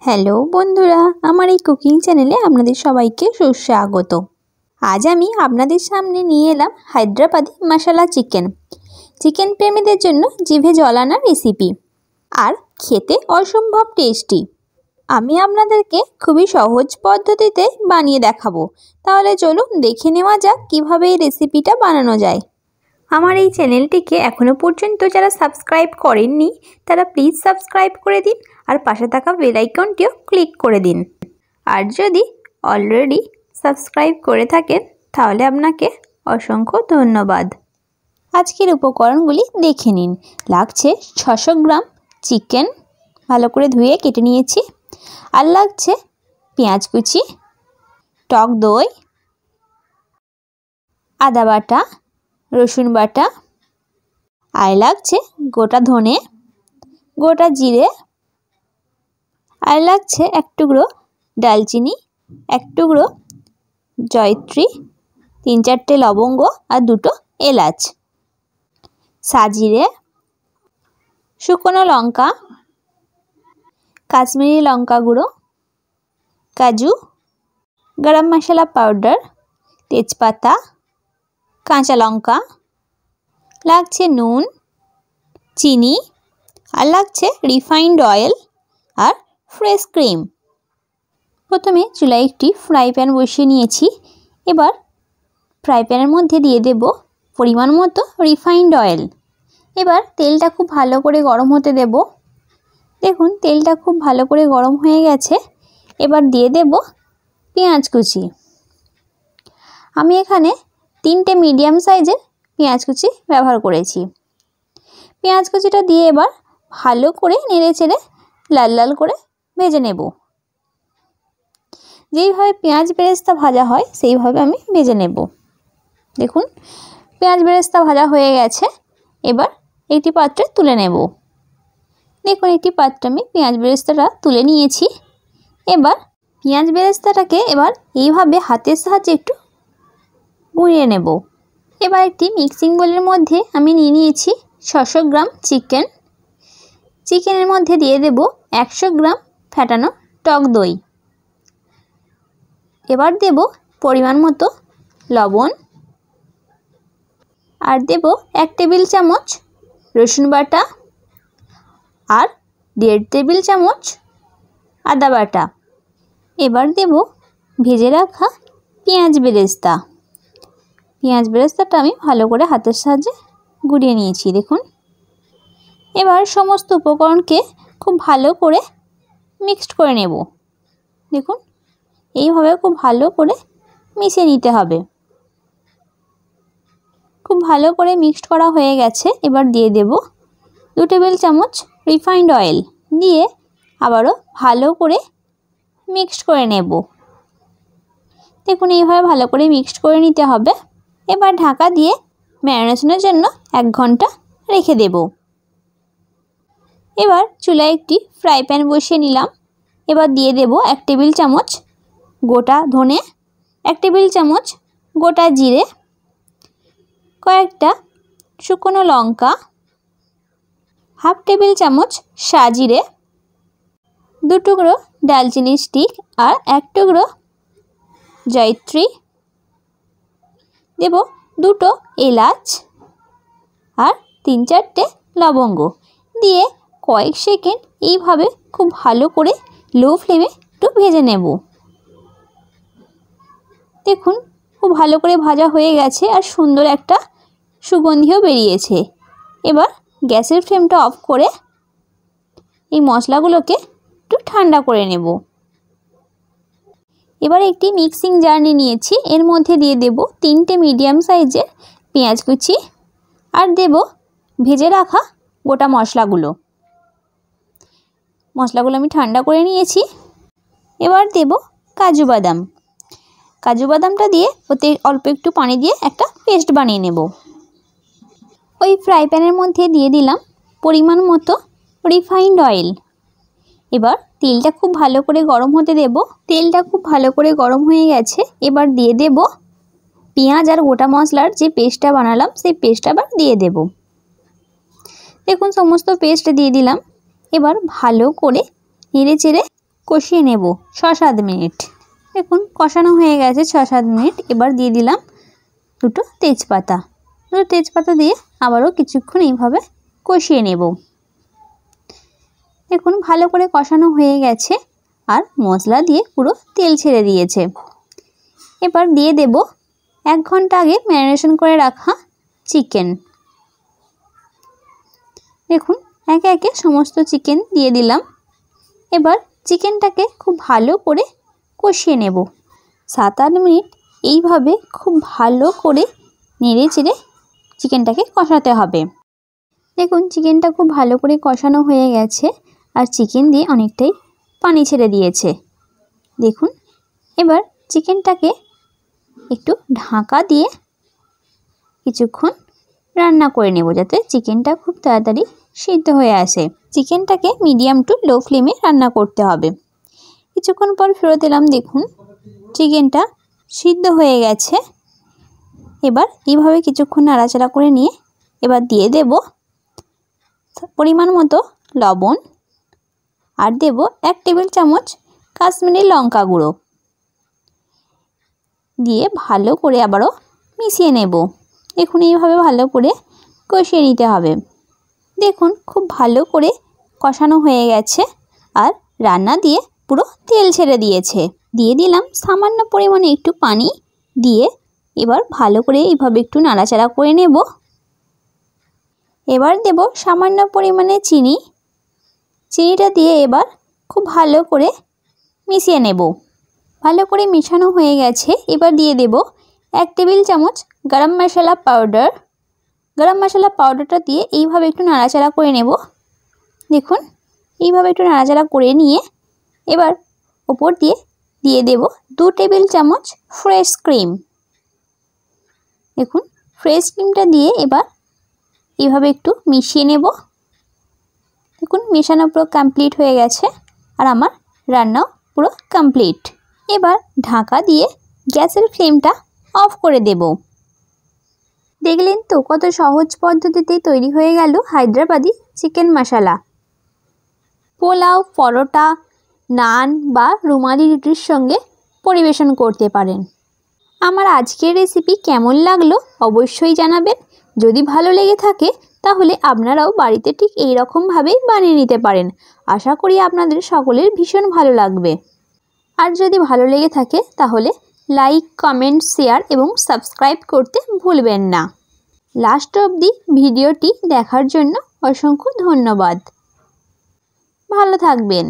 Hello বন্ধুরা, আমার এই কুকিং চ্যানেলে আপনাদের সবাইকে সুস্বাগত। আজ আমি আপনাদের সামনে নিয়ে এলাম হায়দ্রাবাদি মশলা চিকেন প্রেমীদের জন্য জিভে জল আনা রেসিপি, আর খেতে অসম্ভব টেস্টি। আমি আপনাদেরকে খুবই সহজ পদ্ধতিতে বানিয়ে দেখাবো। তাহলে চলুন দেখে নেওয়া যাক কিভাবে এই রেসিপিটা বানানো যায়। আমার এই চ্যানেলটিকে এখনও পর্যন্ত যারা সাবস্ক্রাইব করেননি তারা প্লিজ সাবস্ক্রাইব করে দিন, আর পাশে থাকা বেল আইকনটিও ক্লিক করে দিন। আর যদি অলরেডি সাবস্ক্রাইব করে থাকেন তাহলে আপনাকে অসংখ্য ধন্যবাদ। আজকের উপকরণগুলি দেখে নিন। লাগছে 600 গ্রাম চিকেন, ভালো করে ধুয়ে কেটে নিয়েছি। আর লাগছে পেঁয়াজ কুচি, টক দই, আদা বাটা, রসুন বাটা, আর লাগছে গোটা ধনে, গোটা জিরে, আর লাগছে এক টুকরো ডালচিনি, এক টুকরো জয়ত্রী, 3-4টে লবঙ্গ আর 2টো এলাচ, সাজিরে, শুকনো লঙ্কা, কাশ্মীরি লঙ্কা গুঁড়ো, কাজু, গরম মশলা পাউডার, তেজপাতা, কাঁচা লঙ্কা, লাগছে নুন, চিনি, আর লাগছে রিফাইন্ড অয়েল আর ফ্রেশ ক্রিম। প্রথমে চুলায় একটি ফ্রাই প্যান বসিয়ে নিয়েছি। এবার ফ্রাই প্যানের মধ্যে দিয়ে দেব পরিমাণ মতো রিফাইন্ড অয়েল। এবার তেলটা খুব ভালো করে গরম হতে দেব। দেখুন তেলটা খুব ভালো করে গরম হয়ে গেছে। এবার দিয়ে দেব পেঁয়াজ কুচি। আমি এখানে 3টে মিডিয়াম সাইজের পেঁয়াজ কুচি ব্যবহার করেছি। পেঁয়াজ কুচিটা দিয়ে এবার ভালো করে নেড়ে চেড়ে লাল লাল করে ভেজে নেব। যেইভাবে পেঁয়াজ বেরেস্তা ভাজা হয় সেইভাবে আমি ভেজে নেব। দেখুন পেঁয়াজ বেরেস্তা ভাজা হয়ে গেছে। এবার একটি পাত্রে তুলে নেব। দেখুন একটি পাত্রে আমি পেঁয়াজ বেরেস্তাটা তুলে নিয়েছি। এবার পেঁয়াজ বেরেস্তাটাকে এবার এইভাবে হাতের সাহায্যে একটু গুঁড়িয়ে নেব। এবার একটি মিক্সিং বোলের মধ্যে আমি নিয়ে নিয়েছি 600 গ্রাম চিকেন। চিকেনের মধ্যে দিয়ে দেব 100 গ্রাম ফেটানো টক দই। এবার দেব পরিমাণ মতো লবণ, আর দেব 1 টেবিল চামচ রসুন বাটা, আর 1.5 টেবিল চামচ আদা বাটা। এবার দেব ভেজে রাখা পেঁয়াজ বেরেস্তা। পেঁয়াজ বেরেস্তাটা আমি ভালো করে হাতের সাহায্যে গুঁড়িয়ে নিয়েছি। দেখুন এবার সমস্ত উপকরণকে খুব ভালো করে মিক্সড করে নেব। দেখুন এইভাবে খুব ভালো করে মিশিয়ে নিতে হবে। খুব ভালো করে মিক্সড করা হয়ে গেছে। এবার দিয়ে দেব 2 টেবিল চামচ রিফাইন্ড অয়েল, দিয়ে আবারও ভালো করে মিক্সড করে নেব। দেখুন এইভাবে ভালো করে মিক্সড করে নিতে হবে। এবার ঢাকা দিয়ে ম্যারিনেশনের জন্য 1 ঘন্টা রেখে দেব। এবার চুলায় একটি ফ্রাই প্যান বসিয়ে নিলাম। এবার দিয়ে দেব 1 টেবিল চামচ গোটা ধনে, 1 টেবিল চামচ গোটা জিরে, কয়েকটা শুকনো লঙ্কা, হাফ টেবিল চামচ সাজিরে, 2 টুকরো ডালচিনি স্টিক, আর 1 টুকরো জয়ত্রী, দেব 2টো এলাচ, আর 3-4টে লবঙ্গ দিয়ে কয়েক সেকেন্ড এইভাবে খুব ভালো করে লো ফ্লেমে একটু ভেজে নেব। দেখুন খুব ভালো করে ভাজা হয়ে গেছে আর সুন্দর একটা সুগন্ধিও বেরিয়েছে। এবার গ্যাসের ফ্লেমটা অফ করে এই মশলাগুলোকে একটু ঠান্ডা করে নেব। এবার একটি মিক্সিং জার নিয়েছি। এর মধ্যে দিয়ে দেব 3টে মিডিয়াম সাইজের পেঁয়াজ কুচি, আর দেব ভেজে রাখা গোটা মশলাগুলো আমি ঠান্ডা করে নিয়েছি। এবার দেব কাজু বাদামটা দিয়ে ওতে অল্প একটু পানি দিয়ে একটা পেস্ট বানিয়ে নেব। ওই ফ্রাই প্যানের মধ্যে দিয়ে দিলাম পরিমাণ মতো রিফাইন্ড অয়েল। এবার তেলটা খুব ভালো করে গরম হতে দেব। তেলটা খুব ভালো করে গরম হয়ে গেছে। এবার দিয়ে দেব পেঁয়াজ আর গোটা মশলার যে পেস্টটা বানালাম সেই পেস্টটা আবার দিয়ে দেব। দেখুন সমস্ত পেস্ট দিয়ে দিলাম। এবার ভালো করে নেড়ে চেড়ে কষিয়ে নেব 6-7 মিনিট। দেখুন কষানো হয়ে গেছে 6-7 মিনিট। এবার দিয়ে দিলাম দুটো তেজপাতা দিয়ে আবারও কিছুক্ষণ এইভাবে কষিয়ে নেব। দেখুন ভালো করে কষানো হয়ে গেছে আর মশলা দিয়ে পুরো তেল ছেড়ে দিয়েছে। এবার দিয়ে দেব 1 ঘন্টা আগে ম্যারিনেশন করে রাখা চিকেন। দেখুন একে একে সমস্ত চিকেন দিয়ে দিলাম। এবার চিকেনটাকে খুব ভালো করে কষিয়ে নেব 7-8 মিনিট। এইভাবে খুব ভালো করে নেড়ে চেড়ে চিকেনটাকে কষাতে হবে। দেখুন চিকেনটা খুব ভালো করে কষানো হয়ে গেছে আর চিকেন দিয়ে অনেকটাই পানি ছেড়ে দিয়েছে। দেখুন এবার চিকেনটাকে একটু ঢাকা দিয়ে কিছুক্ষণ রান্না করে নেব যাতে চিকেনটা খুব তাড়াতাড়ি সিদ্ধ হয়ে আসে। চিকেনটাকে মিডিয়াম টু লো ফ্লেমে রান্না করতে হবে। কিছুক্ষণ পর ফেরত এলাম। দেখুন চিকেনটা সিদ্ধ হয়ে গেছে। এবার এইভাবে কিছুক্ষণ নাড়াচাড়া করে নিয়ে এবার দিয়ে দেব পরিমাণ মতো লবণ আর দেব 1 টেবিল চামচ কাশ্মীরি লঙ্কা গুঁড়ো দিয়ে ভালো করে আবারও মিশিয়ে নেব। দেখুন এইভাবে ভালো করে কষিয়ে নিতে হবে। দেখুন খুব ভালো করে কষানো হয়ে গেছে আর রান্না দিয়ে পুরো তেল ছেড়ে দিয়েছে। দিয়ে দিলাম সামান্য পরিমাণে একটু পানি দিয়ে এবার ভালো করে এইভাবে একটু নাড়াচাড়া করে নেব। এবার দেব সামান্য পরিমাণে চিনিটা দিয়ে এবার খুব ভালো করে মিশিয়ে নেব। ভালো করে মেশানো হয়ে গেছে। এবার দিয়ে দেব 1 টেবিল চামচ গরম মশলা পাউডার। গরম মশলা পাউডারটা দিয়ে এইভাবে একটু নাড়াচাড়া করে নেব। দেখুন এইভাবে একটু নাড়াচাড়া করে নিয়ে এবার ওপর দিয়ে দেব 2 টেবিল চামচ ফ্রেশ ক্রিম। দেখুন ফ্রেশ ক্রিমটা দিয়ে এবার এইভাবে একটু মিশিয়ে নেব। দেখুন মেশানো পুরো কমপ্লিট হয়ে গেছে আর আমার রান্নাও পুরো কমপ্লিট। এবার ঢাকা দিয়ে গ্যাসের ফ্লেমটা অফ করে দেব। দেখলেন তো কত সহজ পদ্ধতিতে তৈরি হয়ে গেল হায়দ্রাবাদি চিকেন মশলা। পোলাও, পরোটা, নান বা রুমালি রুটির সঙ্গে পরিবেশন করতে পারেন। আমার আজকের রেসিপি কেমন লাগলো অবশ্যই জানাবেন। যদি ভালো লেগে থাকে তাহলে আপনারাও বাড়িতে ঠিক এই রকমভাবেই বানিয়ে নিতে পারেন। আশা করি আপনাদের সকলের ভীষণ ভালো লাগবে। আর যদি ভালো লেগে থাকে তাহলে লাইক, কমেন্ট, শেয়ার এবং সাবস্ক্রাইব করতে ভুলবেন না। লাস্ট অবধি ভিডিওটি দেখার জন্য অসংখ্য ধন্যবাদ। ভালো থাকবেন।